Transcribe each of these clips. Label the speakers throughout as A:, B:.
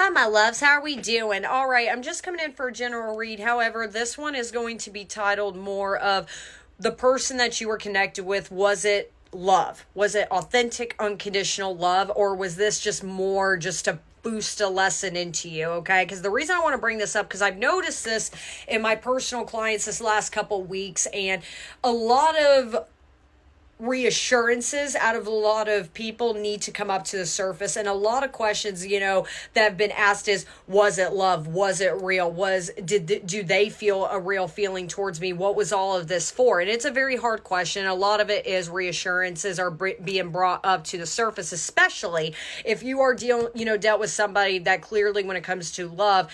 A: Hi, my loves. How are we doing? All right, I'm just coming in for a general read. However, this one is going to be titled more of the person that you were connected with. Was it love? Was it authentic, unconditional love? Or was this just more just to boost a lesson into you, okay? Because the reason I want to bring this up, because I've noticed this in my personal clients this last couple weeks, and a lot of reassurances out of a lot of people need to come up to the surface, and a lot of questions that have been asked is, was it love? Was it real? Do they feel a real feeling towards me? What was all of this for? And it's a very hard question. A lot of it is reassurances are being brought up to the surface, especially if you are dealt with somebody that clearly, when it comes to love,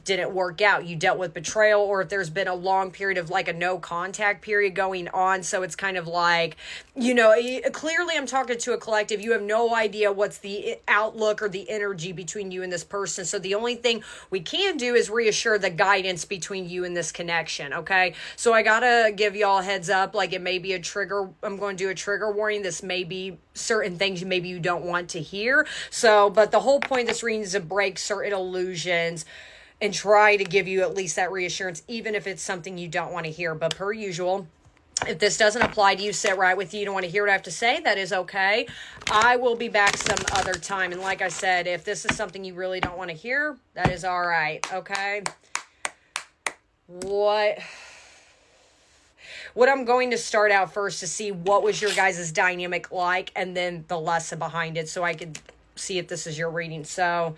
A: didn't work out. You dealt with betrayal, or if there's been a long period of like a no contact period going on. So it's kind of like, clearly I'm talking to a collective. You have no idea what's the outlook or the energy between you and this person. So the only thing we can do is reassure the guidance between you and this connection. Okay. So I gotta give y'all a heads up. Like, it may be a trigger. I'm going to do a trigger warning. This may be certain things maybe you don't want to hear. So, but the whole point of this reading is to break certain illusions and try to give you at least that reassurance, even if it's something you don't want to hear. But per usual, if this doesn't apply to you, sit right with you. You don't want to hear what I have to say, that is okay. I will be back some other time. And like I said, if this is something you really don't want to hear, that is all right, okay? What I'm going to start out first to see what was your guys' dynamic like, and then the lesson behind it, so I could see if this is your reading. So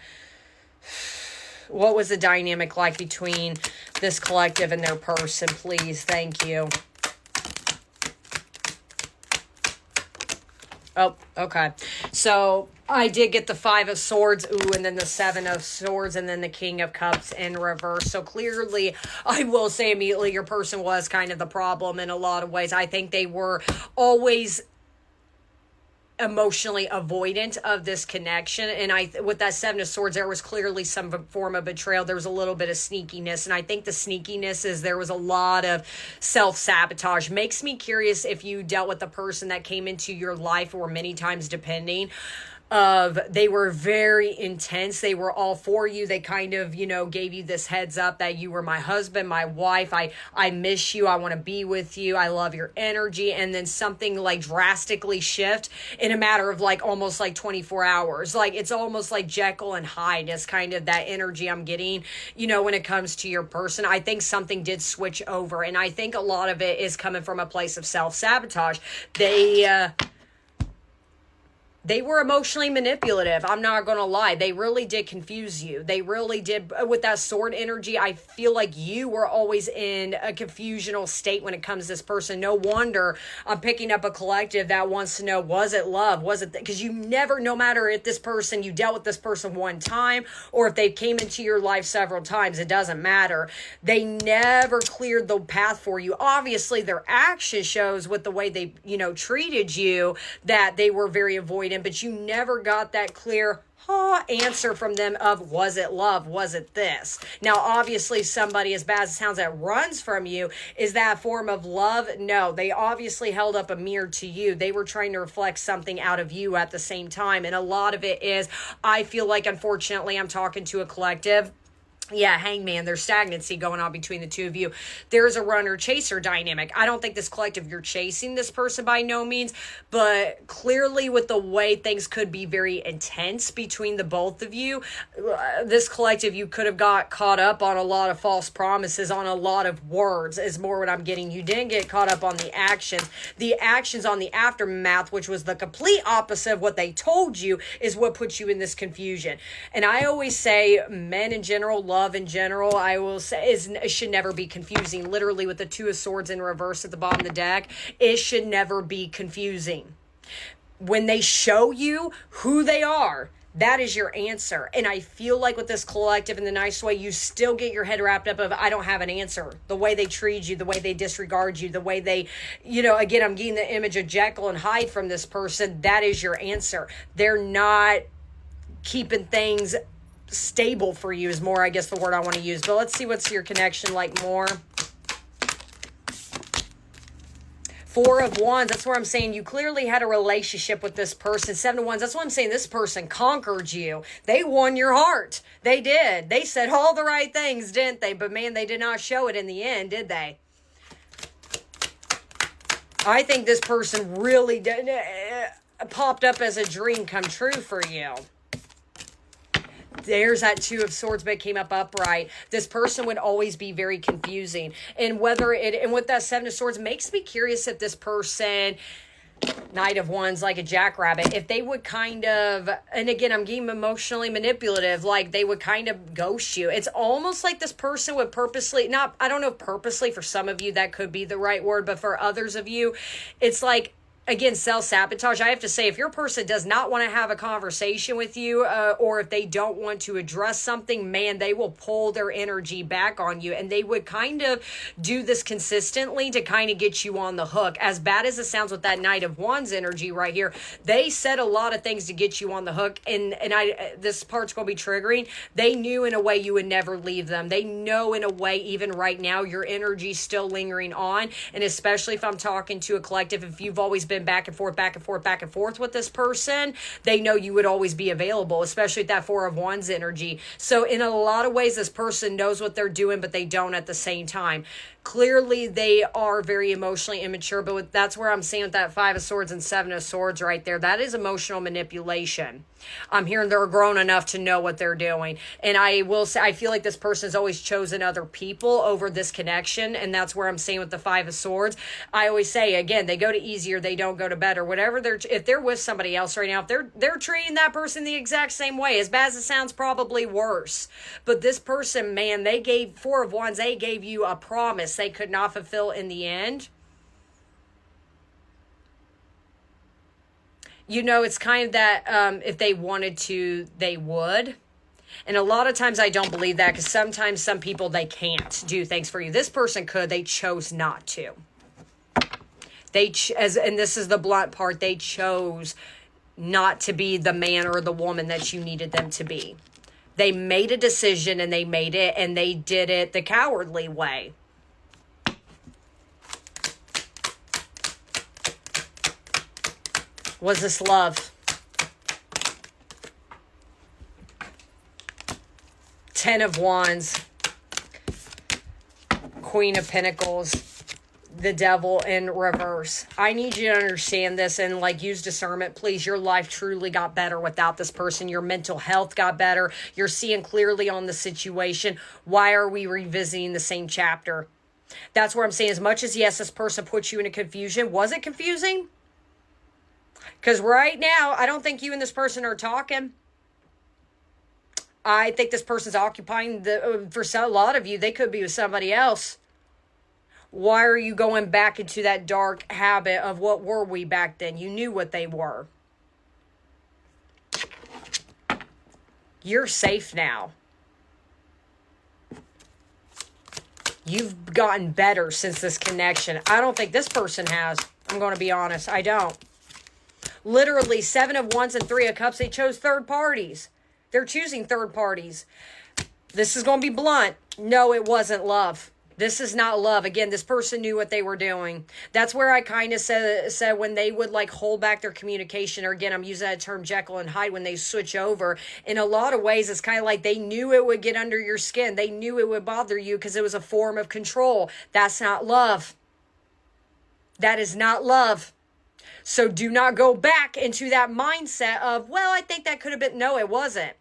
A: what was the dynamic like between this collective and their person, please? Thank you. Oh, okay. So I did get the 5 of Swords, and then the 7 of Swords, and then the King of Cups in reverse. So clearly, I will say immediately, your person was kind of the problem in a lot of ways. I think they were always emotionally avoidant of this connection, and with that 7 of Swords, there was clearly some form of betrayal. There was a little bit of sneakiness, and I think the sneakiness is there was a lot of self-sabotage. Makes me curious if you dealt with the person that came into your life, or many times, depending of, they were very intense. They were all for you. They kind of, gave you this heads up that you were my husband, my wife. I miss you. I want to be with you. I love your energy. And then something like drastically shift in a matter of like almost like 24 hours. Like, it's almost like Jekyll and Hyde. It's kind of that energy I'm getting, when it comes to your person. I think something did switch over, and I think a lot of it is coming from a place of self-sabotage. They were emotionally manipulative. I'm not going to lie. They really did confuse you. They really did. With that sword energy, I feel like you were always in a confusional state when it comes to this person. No wonder I'm picking up a collective that wants to know, was it love? Was it? Because you never, no matter if you dealt with this person one time, or if they came into your life several times, it doesn't matter. They never cleared the path for you. Obviously, their action shows with the way they, treated you, that they were very avoidant. But you never got that clear answer from them of, was it love? Was it this? Now, obviously, somebody, as bad as it sounds, that runs from you, is that form of love? No, they obviously held up a mirror to you. They were trying to reflect something out of you at the same time. And a lot of it is, I feel like, unfortunately, I'm talking to a collective. Yeah, Hangman, there's stagnancy going on between the two of you. There's a runner-chaser dynamic. I don't think this collective, you're chasing this person by no means, but clearly with the way things could be very intense between the both of you, this collective, you could have got caught up on a lot of false promises, on a lot of words, is more what I'm getting. You didn't get caught up on the actions. The actions on the aftermath, which was the complete opposite of what they told you, is what puts you in this confusion. And I always say, men in general, love in general, I will say, it should never be confusing. Literally, with the 2 of Swords in reverse at the bottom of the deck, it should never be confusing. When they show you who they are, that is your answer. And I feel like with this collective, in the nice way, you still get your head wrapped up of, I don't have an answer. The way they treat you, the way they disregard you, the way they, again, I'm getting the image of Jekyll and Hyde from this person. That is your answer. They're not keeping things stable for you, is more, I guess, the word I want to use. But let's see what's your connection like more. Four of Wands, that's where I'm saying you clearly had a relationship with this person. Seven of Wands, that's what I'm saying. This person conquered you. They won your heart. They did. They said all the right things, didn't they? But man, they did not show it in the end, did they? I think this person really did, popped up as a dream come true for you. There's that Two of Swords, but it came up upright. This person would always be very confusing. And with that Seven of Swords, makes me curious if this person, Knight of Wands, like a jackrabbit, if they would kind of, and again, I'm getting emotionally manipulative, like they would kind of ghost you. It's almost like this person would purposely, I don't know if purposely, for some of you that could be the right word, but for others of you, it's like, again, self-sabotage. I have to say, if your person does not want to have a conversation with you, or if they don't want to address something, man, they will pull their energy back on you. And they would kind of do this consistently to kind of get you on the hook. As bad as it sounds with that Knight of Wands energy right here, they said a lot of things to get you on the hook. And this part's going to be triggering. They knew in a way you would never leave them. They know in a way, even right now, your energy's still lingering on. And especially if I'm talking to a collective, if you've always been back and forth with this person, they know you would always be available, especially with that Four of Wands energy. So in a lot of ways, this person knows what they're doing, but they don't at the same time. Clearly, they are very emotionally immature, but that's where I'm seeing with that Five of Swords and Seven of Swords right there. That is emotional manipulation. I'm hearing they're grown enough to know what they're doing. And I will say, I feel like this person's always chosen other people over this connection. And that's where I'm seeing with the Five of Swords. I always say, again, they go to easier, they don't go to better. Whatever if they're with somebody else right now, if they're treating that person the exact same way, as bad as it sounds, probably worse. But this person, man, they gave Four of Wands, they gave you a promise they could not fulfill in the end. You know, it's kind of that if they wanted to, they would. And a lot of times I don't believe that, because sometimes some people, they can't do things for you. This person could, they chose not to. And this is the blunt part, they chose not to be the man or the woman that you needed them to be. They made a decision and they made it, and they did it the cowardly way. Was this love? Ten of Wands, Queen of Pentacles, the Devil in reverse. I need you to understand this and use discernment, please. Your life truly got better without this person. Your mental health got better. You're seeing clearly on the situation. Why are we revisiting the same chapter? That's where I'm saying, as much as, yes, this person puts you into confusion. Was it confusing? Because right now, I don't think you and this person are talking. I think this person's occupying for a lot of you, they could be with somebody else. Why are you going back into that dark habit of what were we back then? You knew what they were. You're safe now. You've gotten better since this connection. I don't think this person has. I'm going to be honest. I don't. Literally, Seven of Wands and Three of Cups, they chose third parties. They're choosing third parties. This is going to be blunt. No, it wasn't love. This is not love. Again, this person knew what they were doing. That's where I kind of said when they would hold back their communication, or again, I'm using that term Jekyll and Hyde, when they switch over. In a lot of ways, it's kind of like they knew it would get under your skin. They knew it would bother you because it was a form of control. That's not love. That is not love. So do not go back into that mindset of, well, I think that could have been. No, it wasn't.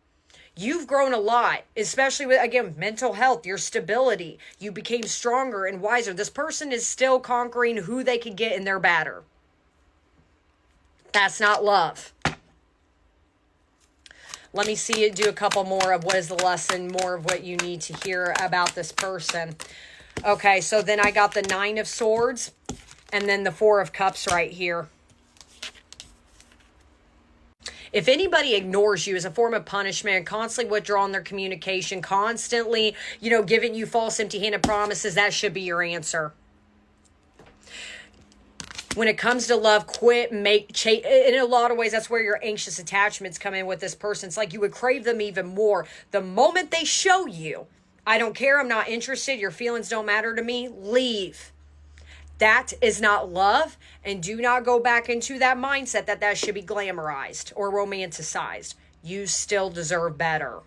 A: You've grown a lot, especially with, again, mental health, your stability. You became stronger and wiser. This person is still conquering who they could get in their batter. That's not love. Let me see you do a couple more of what is the lesson, more of what you need to hear about this person. Okay, so then I got the Nine of Swords and then the Four of Cups right here. If anybody ignores you as a form of punishment, constantly withdrawing their communication, constantly, giving you false empty-handed promises, that should be your answer. When it comes to love, quit, in a lot of ways, that's where your anxious attachments come in with this person. It's like you would crave them even more. The moment they show you, I don't care, I'm not interested, your feelings don't matter to me, leave. That is not love, and do not go back into that mindset that that should be glamorized or romanticized. You still deserve better.